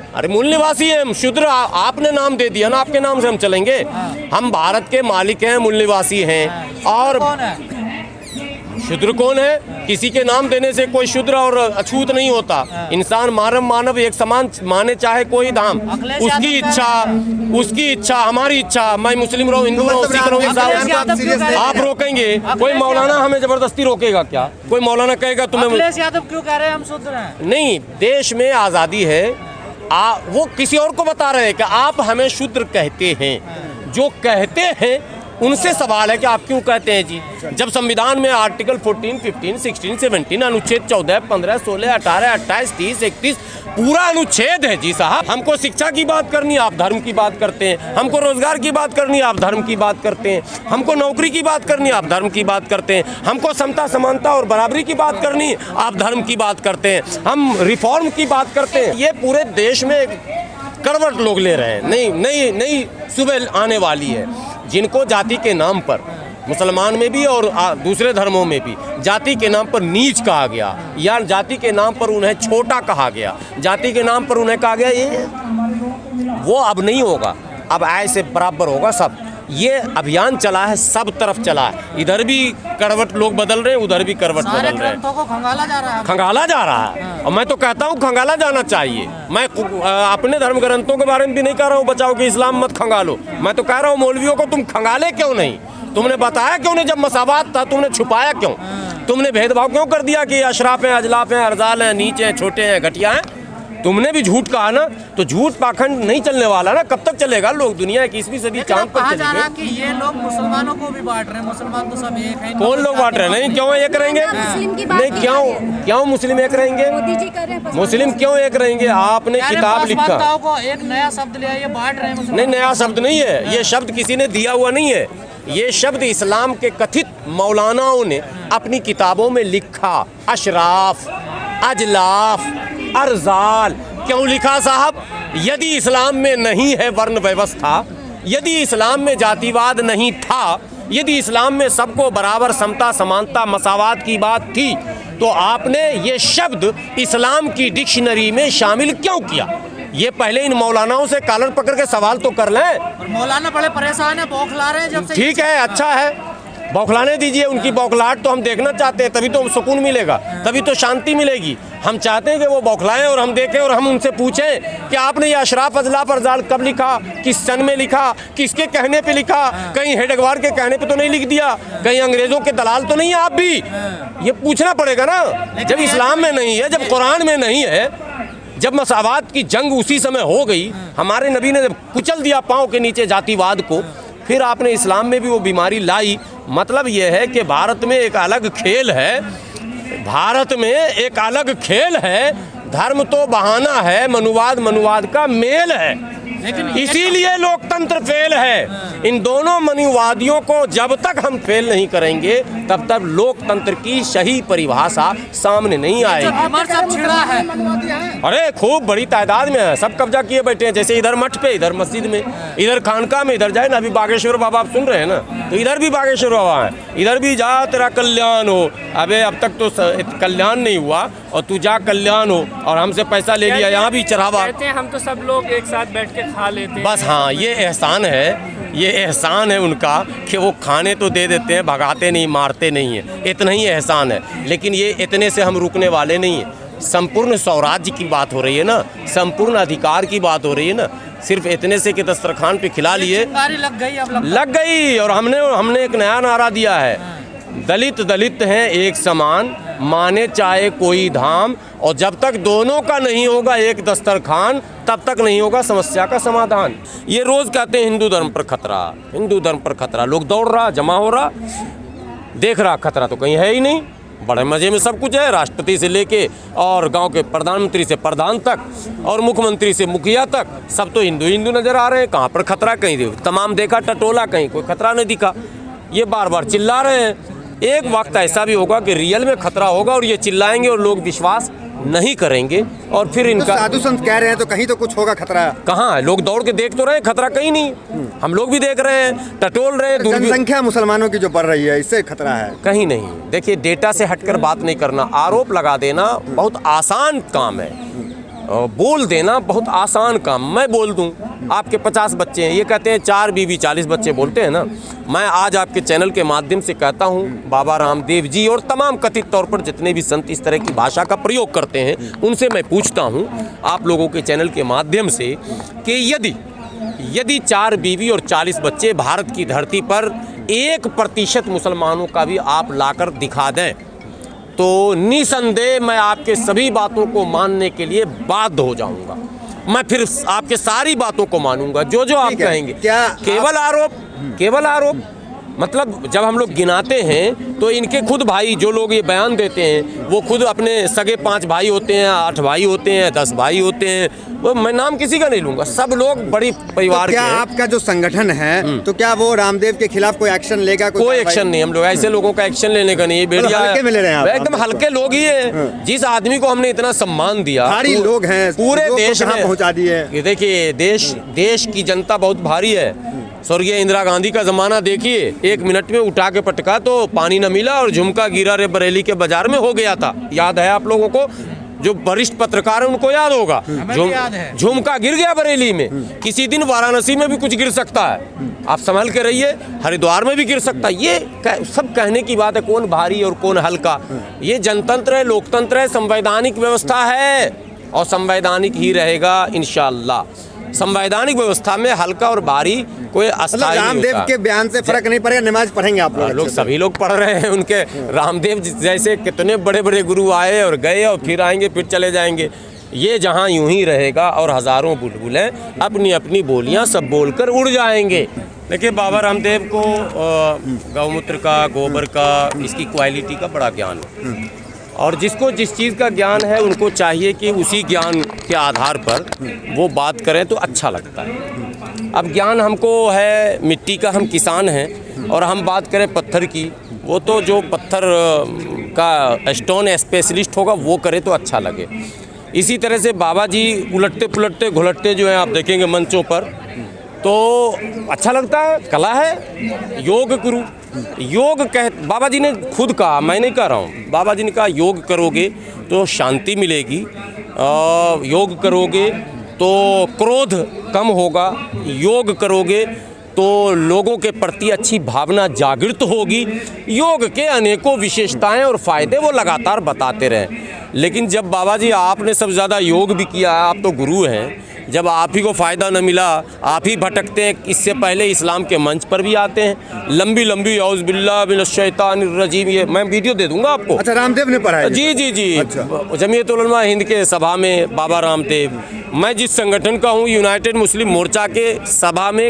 अरे मूल निवासी हैं हम, शूद्र आपने नाम दे दिया ना, आपके नाम से हम चलेंगे। हम भारत के मालिक हैं, मूल निवासी हैं। और शूद्र कौन है? किसी के नाम देने से कोई शूद्र और अछूत नहीं होता। इंसान मानव एक समान माने, चाहे कोई धाम, उसकी इच्छा हमारी इच्छा। मैं मुस्लिम रहूं, हिंदू रहूं, सिख रहूं, आप रोकेंगे? कोई मौलाना हमें जबरदस्ती रोकेगा क्या? कोई मौलाना कहेगा तुम्हें? अखिलेश यादव क्यों कह रहे हैं हम शूद्र हैं? नहीं, देश में आज़ादी है। वो किसी और को बता रहे हैं कि आप हमें शूद्र कहते हैं। जो कहते हैं उनसे सवाल है कि आप क्यों कहते हैं जी? जब संविधान में आर्टिकल 14, 15, 16, 17, अनुच्छेद 14, 15, 16, 18, 28, 30, 31 पूरा अनुच्छेद है जी साहब। हमको शिक्षा की बात करनी, आप धर्म की बात करते हैं। हमको रोजगार की बात करनी, आप धर्म की बात करते हैं। हमको नौकरी की बात करनी, आप धर्म की बात करते हैं। हमको समता, समानता और बराबरी की बात करनी, आप धर्म की बात करते हैं। हम रिफॉर्म की बात करते हैं। ये पूरे देश में कड़वट लोग ले रहे हैं। नई सुबह आने वाली है, जिनको जाति के नाम पर, मुसलमान में भी और दूसरे धर्मों में भी, जाति के नाम पर नीच कहा गया, या जाति के नाम पर उन्हें छोटा कहा गया, जाति के नाम पर उन्हें कहा गया, ये वो अब नहीं होगा। अब ऐसे बराबर होगा सब। ये अभियान चला है, सब तरफ चला है। इधर भी करवट लोग बदल रहे हैं, उधर भी करवट बदल रहे हैं। ग्रंथों को खंगाला जा रहा है। खंगाला जा रहा है। और मैं तो कहता हूँ खंगाला जाना चाहिए। मैं अपने धर्म ग्रंथों के बारे में भी नहीं कह रहा हूँ बचाओ कि इस्लाम मत खंगालो। मैं तो कह रहा हूँ मौलवियों को तुम खंगाले क्यों नहीं? तुमने बताया क्यों नहीं? जब मसावात था तुमने छुपाया क्यों? तुमने भेदभाव क्यों कर दिया कि अशराफ हैं, अजलाफ हैं, अर्जाल हैं, नीचे हैं, छोटे हैं, घटिया हैं? तुमने भी झूठ कहा ना, तो झूठ पाखंड नहीं चलने वाला ना। कब तक चलेगा? लोग दुनिया 21वीं सदी चांद पर चलेंगे। कि ये लोग मुसलमानों को भी बांट रहे हैं। मुसलमान तो सब एक हैं। कौन लोग बांट रहे हैं? नहीं, क्यों एक रहेंगे? नहीं, क्यों मुस्लिम एक रहेंगे? मुस्लिम क्यों एक रहेंगे? आपने किताब लिखा, को एक नया शब्द लिया, ये बांट रहे हैं। नहीं, नया शब्द नहीं है ये शब्द, किसी ने दिया हुआ नहीं है। ये शब्द इस्लाम के कथित मौलानाओं ने अपनी किताबों में लिखा। अशराफ, अजलाफ, अर्जाल क्यों लिखा साहब? यदि इस्लाम में नहीं है वर्ण व्यवस्था, यदि इस्लाम में जातिवाद नहीं था, यदि इस्लाम में सबको बराबर, समता, समानता, मसावात की बात थी, तो आपने ये शब्द इस्लाम की डिक्शनरी में शामिल क्यों किया? ये पहले इन मौलानाओं से कॉलर पकड़ के सवाल तो कर लें। मौलाना बड़े परेशान है, बौखला रहे हैं जब से। ठीक है, अच्छा है, बौखलाने दीजिए। उनकी बौखलाहट तो हम देखना चाहते हैं, तभी तो सुकून मिलेगा, तभी तो शांति मिलेगी। हम चाहते हैं कि वो बौखलाएं और हम देखें और हम उनसे पूछें कि आपने ये अशराफ, अजलाफ, अर्जाल कब लिखा, किस सन में लिखा, किसके कहने पे लिखा? कहीं हेडगवार के कहने पे तो नहीं लिख दिया? कहीं अंग्रेजों के दलाल तो नहीं है आप भी? ये पूछना पड़ेगा ना। जब इस्लाम में नहीं है, जब कुरान में नहीं है, जब मसावात की जंग उसी समय हो गई, हमारे नबी ने जब कुचल दिया पाँव के नीचे जातिवाद को, फिर आपने इस्लाम में भी वो बीमारी लाई। मतलब ये है कि भारत में एक अलग खेल है, भारत में एक अलग खेल है। धर्म तो बहाना है, मनुवाद का मेल है। इसीलिए लोकतंत्र फेल है। इन दोनों मनुवादियों को जब तक हम फेल नहीं करेंगे, तब तक लोकतंत्र की सही परिभाषा सामने नहीं आएगी। अरे खूब बड़ी तादाद में है, सब कब्जा किए बैठे हैं। जैसे इधर मठ पे, इधर मस्जिद में, इधर खानका में, इधर जाए ना, अभी बागेश्वर बाबा आप सुन रहे हैं ना, तो इधर भी बागेश्वर बाबा है, इधर भी जा तेरा कल्याण हो। अबे अब तक तो कल्याण नहीं हुआ और तू जा कल्याण हो, और हमसे पैसा ले लिया, यहाँ भी चढ़ावा। हम तो सब लोग एक साथ बैठ के खा लेते हैं। बस हाँ, ये एहसान है, ये एहसान है उनका कि वो खाने तो दे देते हैं, भगाते नहीं, मारते नहीं हैं। इतना ही एहसान है। लेकिन ये इतने से हम रुकने वाले नहीं हैं। संपूर्ण स्वराज्य की बात हो रही है ना, संपूर्ण अधिकार की बात हो रही है ना। सिर्फ इतने से कि दस्तरखान पे खिला लिए, लग गई। और हमने एक नया नारा दिया है, दलित हैं एक समान, माने चाहे कोई धाम। और जब तक दोनों का नहीं होगा एक दस्तरखान, तब तक नहीं होगा समस्या का समाधान। ये रोज कहते हैं हिंदू धर्म पर खतरा, हिंदू धर्म पर खतरा। लोग दौड़ रहा, जमा हो रहा, देख रहा, खतरा तो कहीं है ही नहीं। बड़े मजे में सब कुछ है, राष्ट्रपति से लेके और गांव के प्रधानमंत्री से प्रधान तक और मुख्यमंत्री से मुखिया तक, सब तो हिंदू हिंदू नजर आ रहे हैं। कहाँ पर खतरा? कहीं तमाम देखा टटोला, कहीं कोई खतरा नहीं दिखा। ये बार बार चिल्ला रहे हैं। एक वक्त ऐसा भी होगा कि रियल में खतरा होगा और ये चिल्लाएंगे और लोग विश्वास नहीं करेंगे, और फिर इनका तो साधु संत कह रहे हैं तो कहीं तो कुछ होगा खतरा। कहाँ है? लोग दौड़ के देख तो रहे हैं, खतरा कहीं नहीं। हम लोग भी देख रहे हैं, टटोल रहे हैं। जनसंख्या मुसलमानों की जो बढ़ रही है, इससे खतरा है? कहीं नहीं। देखिए, डेटा से हटकर बात नहीं करना, आरोप लगा देना बहुत आसान काम है। बोल देना बहुत आसान काम। मैं बोल दूं आपके 50 बच्चे हैं, ये कहते हैं 4 बीवी 40 बच्चे बोलते हैं ना। मैं आज आपके चैनल के माध्यम से कहता हूं, बाबा रामदेव जी और तमाम कथित तौर पर जितने भी संत इस तरह की भाषा का प्रयोग करते हैं, उनसे मैं पूछता हूं आप लोगों के चैनल के माध्यम से कि यदि 4 बीवी और 40 बच्चे भारत की धरती पर 1% मुसलमानों का भी आप लाकर दिखा दें, तो निसंदेह मैं आपके सभी बातों को मानने के लिए बाध्य हो जाऊंगा। मैं फिर आपके सारी बातों को मानूंगा जो आप कहेंगे। क्या केवल आरोप मतलब जब हम लोग गिनाते हैं तो इनके खुद भाई जो लोग ये बयान देते हैं वो खुद अपने सगे 5 भाई होते हैं, 8 भाई होते हैं, 10 भाई होते हैं। वो मैं नाम किसी का नहीं लूंगा, सब लोग बड़ी परिवार तो क्या के हैं। आपका जो संगठन है तो क्या वो रामदेव के खिलाफ कोई एक्शन लेगा? कोई एक्शन नहीं, हम लोग ऐसे लोगों का एक्शन लेने का नहीं है। बेड़िया हल्के में ले रहे हैं आप? एकदम हल्के लोग ही है। जिस आदमी को हमने इतना सम्मान दिया, भारी लोग हैं, पूरे देश में पहुंचा दिए। ये देखिए देश की जनता बहुत भारी है। स्वर्गीय इंदिरा गांधी का जमाना देखिए, 1 मिनट में उठा के पटका तो पानी न मिला और झुमका गिरा रे बरेली के बाजार में हो गया था। याद है आप लोगों को? जो वरिष्ठ पत्रकार है उनको याद होगा, झुमका गिर गया बरेली में। किसी दिन वाराणसी में भी कुछ गिर सकता है, आप संभल के रहिए। हरिद्वार में भी गिर सकता है। ये सब कहने की बात है, कौन भारी और कौन हल्का। ये जनतंत्र है, लोकतंत्र है, संवैधानिक व्यवस्था है और संवैधानिक ही रहेगा इंशाअल्लाह। संवैधानिक व्यवस्था में हल्का और भारी कोई अस्थायी रामदेव के बयान से फर्क नहीं पड़ेगा, नमाज पढ़ेंगे आप लोग? सभी लोग पढ़ रहे हैं। उनके रामदेव जैसे कितने बड़े बड़े गुरु आए और गए और फिर आएंगे फिर चले जाएंगे। ये जहाँ यूं ही रहेगा और हजारों बुलबुलें अपनी अपनी बोलियां सब बोलकर उड़ जाएंगे। देखिए बाबा रामदेव को गौमूत्र का, गोबर का, इसकी क्वालिटी का बड़ा ज्ञान है और जिसको जिस चीज़ का ज्ञान है उनको चाहिए कि उसी ज्ञान के आधार पर वो बात करें तो अच्छा लगता है। अब ज्ञान हमको है मिट्टी का, हम किसान हैं और हम बात करें पत्थर की, वो तो जो पत्थर का स्टोन स्पेशलिस्ट होगा वो करे तो अच्छा लगे। इसी तरह से बाबा जी उलटते पुलटते घुलटते जो हैं आप देखेंगे मंचों पर तो अच्छा लगता है, कला है। योग गुरु योग बाबा जी ने खुद कहा, मैं नहीं कह रहा हूँ, बाबा जी ने कहा योग करोगे तो शांति मिलेगी, योग करोगे तो क्रोध कम होगा, योग करोगे तो लोगों के प्रति अच्छी भावना जागृत होगी। योग के अनेकों विशेषताएं और फायदे वो लगातार बताते रहे। लेकिन जब बाबा जी आपने सब ज़्यादा योग भी किया, आप तो गुरु हैं, जब आप ही को फ़ायदा न मिला, आप ही भटकते हैं। इससे पहले इस्लाम के मंच पर भी आते हैं, लंबी लंबी औज़ बिल्लाह मिनश शैतानिर रजीम, ये मैं वीडियो दे दूंगा आपको। अच्छा, रामदेव ने पढ़ा है? जी। अच्छा। जमीयत उलमा हिंद के सभा में बाबा रामदेव, मैं जिस संगठन का हूँ यूनाइटेड मुस्लिम मोर्चा के सभा में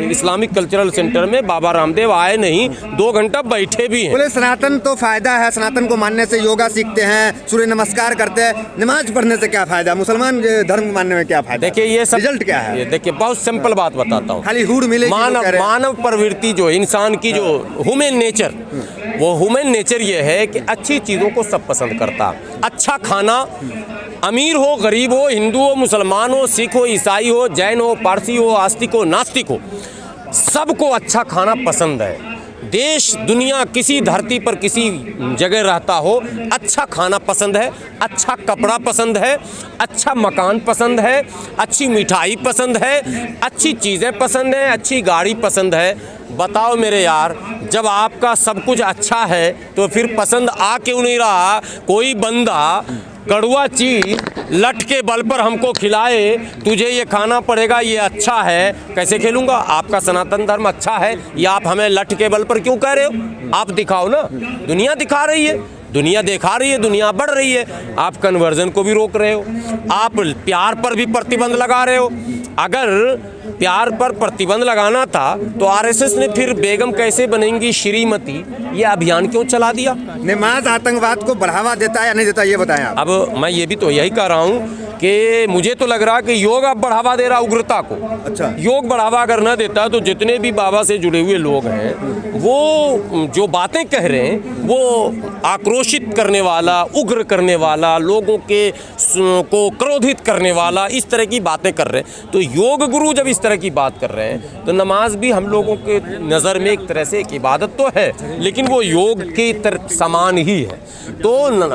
इस्लामिक कल्चरल सेंटर में बाबा रामदेव आए नहीं, 2 घंटा बैठे भी हैं। बोले सनातन तो फायदा है, सनातन को मानने से योगा सीखते हैं, सूर्य नमस्कार करते हैं, नमाज पढ़ने से क्या फायदा, मुसलमान धर्म मानने में क्या फायदा? देखिए ये सब रिजल्ट क्या है? ये देखिए बहुत सिंपल बात बताता हूँ। खाली हूड़ मिलेगी। मानव प्रवृत्ति जो इंसान की जो ह्यूमन नेचर, वो ह्यूमन नेचर ये है कि अच्छी चीज़ों को सब पसंद करता। अच्छा खाना, अमीर हो गरीब हो, हिंदू हो मुसलमान हो, सिख हो ईसाई हो, जैन हो पारसी हो, आस्तिक हो नास्तिक हो, सबको अच्छा खाना पसंद है। देश दुनिया किसी धरती पर किसी जगह रहता हो, अच्छा खाना पसंद है, अच्छा कपड़ा पसंद है, अच्छा मकान पसंद है, अच्छी मिठाई पसंद है, अच्छी चीज़ें पसंद हैं, अच्छी गाड़ी पसंद है। बताओ मेरे यार, जब आपका सब कुछ अच्छा है तो फिर पसंद आ क्यों नहीं रहा? कोई बंदा कड़वा चीज लट के बल पर हमको खिलाए, तुझे ये खाना पड़ेगा, ये अच्छा है, कैसे खेलूंगा? आपका सनातन धर्म अच्छा है या आप हमें लट के बल पर क्यों कह रहे हो? आप दिखाओ ना, दुनिया दिखा रही है, दुनिया दिखा रही है, दुनिया बढ़ रही है, आप कन्वर्जन को भी रोक रहे हो, आप प्यार पर भी प्रतिबंध लगा रहे हो। अगर प्यार पर प्रतिबंध लगाना था तो आरएसएस ने फिर बेगम कैसे बनेंगी श्रीमती ये अभियान क्यों चला दिया? नमाज आतंकवाद को बढ़ावा देता है या नहीं देता, ये बताएं आप। अब मैं ये भी तो यही कह रहा हूँ कि मुझे तो लग रहा कि योग अब बढ़ावा दे रहा उग्रता को। अच्छा। योग बढ़ावा अगर न देता तो जितने भी बाबा से जुड़े हुए लोग हैं वो जो बातें कह रहे हैं वो आक्रोशित करने वाला, उग्र करने वाला, लोगों के को क्रोधित करने वाला, इस तरह की बातें कर रहे हैं। तो योग गुरु जब इस इस तरह की बात कर रहे हैं, तो नमाज भी हम लोगों के नज़र में एक तरह से एक इबादत तो है, लेकिन वो योग के समान ही है। तो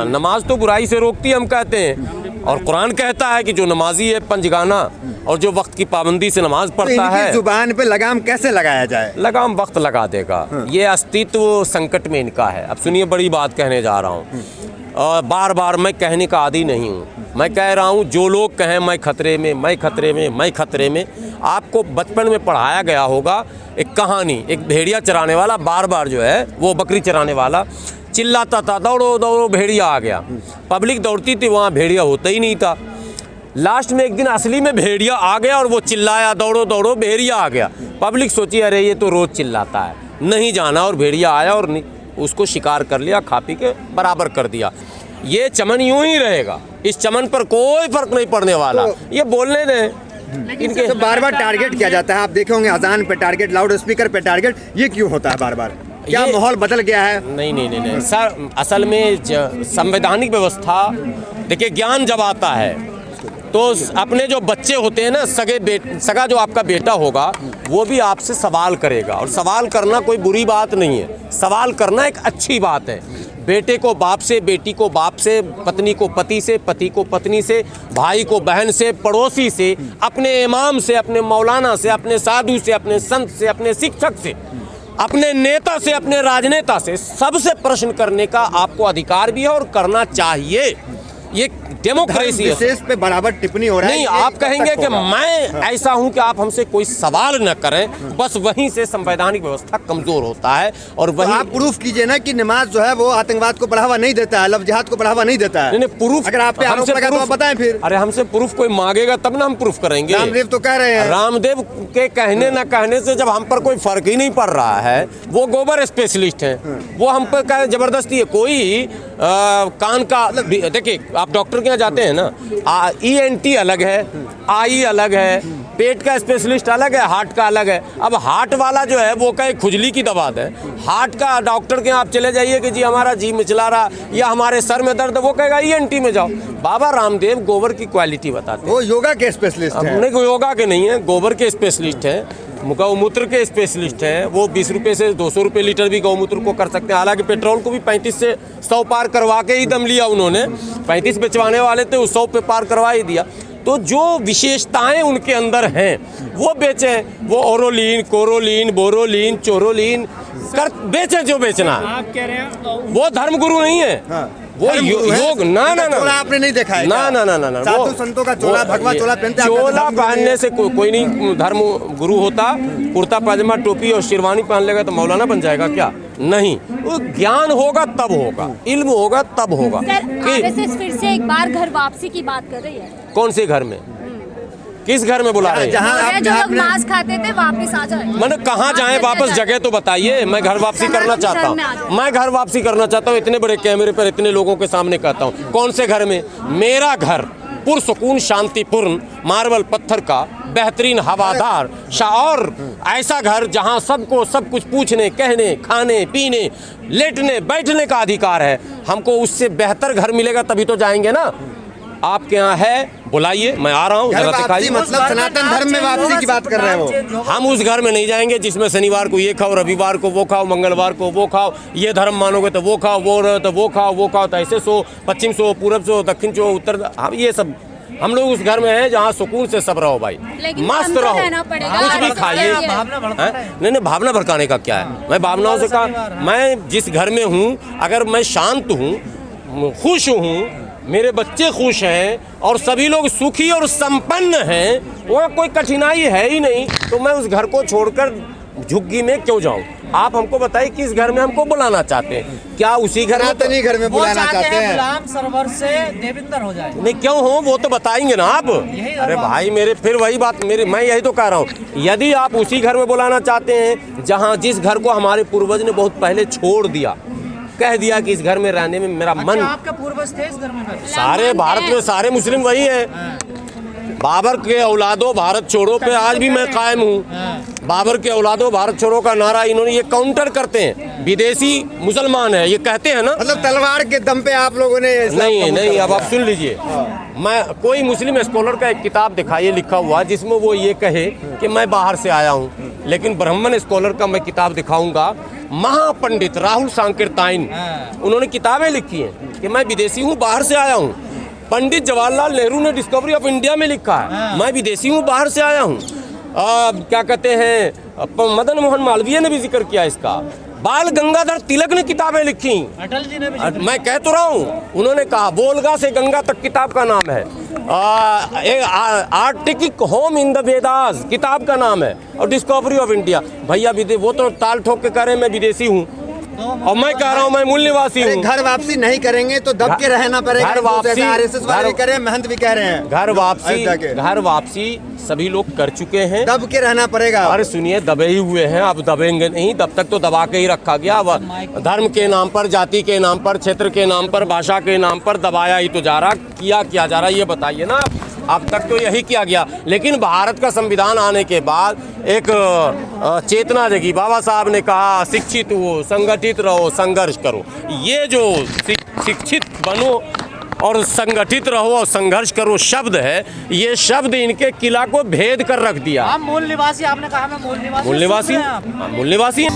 नमाज तो बुराई से रोकती है, हम कहते हैं, और कुरान कहता है कि जो नमाजी है पंजगाना और जो वक्त की पाबंदी से नमाज पढ़ता है। जुबान पे लगाम कैसे लगाया जाए? लगाम वक्त लगा देगा। ये अस्तित्व संकट में इनका है। अब सुनिए, बड़ी बात कहने जा रहा हूँ, और बार बार मैं कहने का आदी नहीं हूँ। मैं कह रहा हूँ, जो लोग कहें मैं खतरे में, मैं खतरे में, मैं खतरे में, आपको बचपन में पढ़ाया गया होगा एक कहानी, एक भेड़िया चराने वाला बार बार जो है वो बकरी चराने वाला चिल्लाता था, दौड़ो दौड़ो भेड़िया आ गया। पब्लिक दौड़ती थी, वहाँ भेड़िया होता ही नहीं था। लास्ट में एक दिन असली में भेड़िया आ गया और वो चिल्लाया, दौड़ो दौड़ो भेड़िया आ गया। पब्लिक सोची अरे ये तो रोज़ चिल्लाता है, नहीं जाना, और भेड़िया आया और उसको शिकार कर लिया, खा पी के बराबर कर दिया। ये चमन यूं ही रहेगा, इस चमन पर कोई फर्क नहीं पड़ने वाला। ये बोलने दें। इनके तो बार बार टारगेट किया जाता है, आप देखे होंगे अजान पे टारगेट, लाउड स्पीकर पे टारगेट, ये क्यों होता है बार बार? क्या माहौल बदल गया है? नहीं सर, असल में संवैधानिक व्यवस्था, देखिए, ज्ञान जब आता है तो अपने जो बच्चे होते हैं ना, सगा जो आपका बेटा होगा वो भी आपसे सवाल करेगा, और सवाल करना कोई बुरी बात नहीं है, सवाल करना एक अच्छी बात है। बेटे को बाप से, बेटी को बाप से, पत्नी को पति से, पति को पत्नी से, भाई को बहन से, पड़ोसी से, अपने इमाम से, अपने मौलाना से, अपने साधु से, अपने संत से, अपने शिक्षक से, अपने नेता से, अपने राजनेता से, सबसे प्रश्न करने का आपको अधिकार भी है और करना चाहिए। ये डेमोक्रेसी विशेष पे बराबर टिप्पणी हो रहा है। नहीं, आप कहेंगे कि मैं ऐसा हूं कि आप हमसे कोई सवाल न करें, बस वहीं से संवैधानिक व्यवस्था कमजोर होता है। और वही आप प्रूफ कीजिए ना कि नमाज जो है वो आतंकवाद को बढ़ावा नहीं देता है, लव जिहाद को बढ़ावा नहीं देता है। नहीं, प्रूफ अगर आप पे आरोप लगा तो आप बताएं फिर। अरे हमसे प्रूफ कोई मांगेगा तब ना हम प्रूफ करेंगे। रामदेव तो कह रहे हैं। रामदेव के कहने न कहने से जब हम पर कोई फर्क ही नहीं पड़ रहा है, वो गोबर स्पेशलिस्ट हैं, वो हम पर कहे जबरदस्ती है। कोई कान का, देखिए आप डॉक्टर के यहाँ जाते हैं ना, ENT अलग है, आई अलग है, पेट का स्पेशलिस्ट अलग है, हार्ट का अलग है। अब हार्ट वाला जो है वो कहे खुजली की दवा दे, हार्ट का डॉक्टर के आप चले जाइए कि जी हमारा जी मिचला रहा या हमारे सर में दर्द, वो कहेगा ENT में जाओ। बाबा रामदेव गोबर की क्वालिटी बताते हैं। वो योगा के स्पेशलिस्ट हैं। नहीं, योगा के नहीं है, गोबर के स्पेशलिस्ट हैं, गौमूत्र के स्पेशलिस्ट हैं। वो 20 रुपये से 200 रुपये लीटर भी गौमूत्र को कर सकते हैं। हालांकि पेट्रोल को भी 35 से 100 पार करवा के ही दम लिया उन्होंने। 35 बेचवाने वाले थे, उस 100 पे पार करवा ही दिया। तो जो विशेषताएं उनके अंदर हैं वो बेचें, वो ओरोलीन, कोरोलीन, बोरोलीन, चोरोलीन कर बेचें जो बेचना। आप कह रहे हैं वो धर्मगुरु नहीं है। हाँ। वो योग ना आपने नहीं देखा है? ना साधु संतों का चोला, भगवा चोला पहनते हैं। चोला पहनने से कोई नहीं धर्म गुरु होता। कुर्ता पायजामा टोपी और शेरवानी पहन लेगा तो मौलाना बन जाएगा क्या? नहीं, वो ज्ञान होगा तब होगा, इल्म होगा तब होगा। आरएसएस फिर से एक बार घर वापसी की बात कर रही है। कौन से घर में, किस घर में बुला रहे हैं? जहाँ जो लोग मांस खाते थे वापस आ जाए। मैंने कहाँ जाए वापस, जगह तो बताइए। मैं घर वापसी करना चाहता हूँ, मैं घर वापसी करना चाहता हूँ। इतने बड़े कैमरे पर इतने लोगों के सामने कहता हूँ। कौन से घर में? मेरा घर पुरसुकून, शांतिपूर्ण, मार्बल पत्थर का, बेहतरीन हवादार और ऐसा घर जहाँ सबको सब कुछ पूछने, कहने, खाने, पीने, लेटने, बैठने का अधिकार है। हमको उससे बेहतर घर मिलेगा तभी तो जाएंगे ना। आपके यहाँ है, बुलाइए, मैं आ रहा हूँ। मतलब सनातन धर्म में वापसी की बात कर रहे हो? हम उस घर में नहीं जाएंगे जिसमें शनिवार को ये खाओ, रविवार को वो खाओ, मंगलवार को वो खाओ, ये धर्म मानोगे तो वो खाओ, वो रहो तो वो खाओ, वो खाओ तो ऐसे सो, पश्चिम सो, पूरब सो, दक्षिण सो, उत्तर। हम ये सब, हम लोग उस घर में हैं जहाँ सुकून से सब रहो भाई, मस्त रहो, कुछ भी खाइए। नहीं, भावना भड़काने का क्या है? मैं भावनाओं से कहा, मैं जिस घर में हूँ अगर मैं शांत हूँ, खुश हूँ, मेरे बच्चे खुश हैं और सभी लोग सुखी और संपन्न हैं, वहाँ कोई कठिनाई है ही नहीं, तो मैं उस घर को छोड़कर झुग्गी में क्यों जाऊँ? आप हमको बताइए किस घर में हमको बुलाना चाहते हैं? क्या उसी घर में? तो घर में बुलाना चाहते हैं। गुलाम सरवर से देविंदर हो जाए। नहीं, क्यों हो वो तो बताएंगे ना आप। अरे भाई मेरे, फिर वही बात मेरी, मैं यही तो कह रहा हूँ, यदि आप उसी घर में बुलाना चाहते हैं जहाँ जिस घर को हमारे पूर्वज ने बहुत पहले छोड़ दिया, कह दिया कि इस घर में रहने में मेरा मन। आपका पूर्वज थे इस घर में? सारे भारत में सारे मुस्लिम वही है। बाबर के औलादो भारत छोड़ो पे आज भी मैं कायम हूँ। बाबर के औलादो भारत छोड़ो का नारा इन्होंने, ये काउंटर करते हैं। विदेशी मुसलमान है, ये कहते हैं ना। मतलब तलवार के दम पे आप लोगों ने इस्लाम नहीं कबूल नहीं, कर अब आप लिया। सुन लीजिए, मैं कोई मुस्लिम स्कॉलर का एक किताब दिखाइए लिखा हुआ जिसमें वो ये कहे कि मैं बाहर से आया हूँ, लेकिन ब्राह्मण स्कॉलर का मैं किताब दिखाऊंगा। महापंडित राहुल सांकीर्ताइन, उन्होंने किताबें लिखी हैं कि मैं विदेशी हूँ, बाहर से आया हूँ। पंडित जवाहरलाल नेहरू ने डिस्कवरी ऑफ इंडिया में लिखा है मैं विदेशी हूँ, बाहर से आया हूँ। क्या कहते हैं, मदन मोहन मालवीय ने भी जिक्र किया इसका। बाल गंगाधर तिलक ने किताबें लिखी, अटल जी ने भी मैं कह तो रहा हूँ, उन्होंने कहा वोल्गा से गंगा तक किताब का नाम है। Arctic home in the Vedas किताब का नाम है, और डिस्कवरी ऑफ इंडिया। भैया वो तो ताल ठोक के कह रहे हैं मैं विदेशी हूँ, और मैं कह रहा हूँ मैं मूल निवासी अरे हूँ। घर वापसी नहीं करेंगे तो दब के रहना पड़ेगा। घर वापसी- आरएसएस वाले भी कह रहे हैं, महंत भी कह रहे हैं घर वापसी सभी लोग कर चुके हैं। दब के रहना पड़ेगा। अरे सुनिए, दबे ही हुए हैं, अब दबेंगे नहीं, तब तक तो दबा के ही रखा गया। अब धर्म के नाम पर, जाति के नाम पर, क्षेत्र के नाम पर, भाषा के नाम पर दबाया ही तो जा रहा, किया जा रहा, ये बताइए ना। अब तक तो यही किया गया, लेकिन भारत का संविधान आने के बाद एक चेतना जगी। बाबा साहब ने कहा शिक्षित हो, संगठित रहो, संघर्ष करो। ये जो शिक्षित बनो और संगठित रहो और संघर्ष करो शब्द है, ये शब्द इनके किला को भेद कर रख दिया। आप मूल निवासी, आपने कहा मैं मूल निवासी। मूल निवासी, आप मूल निवासी।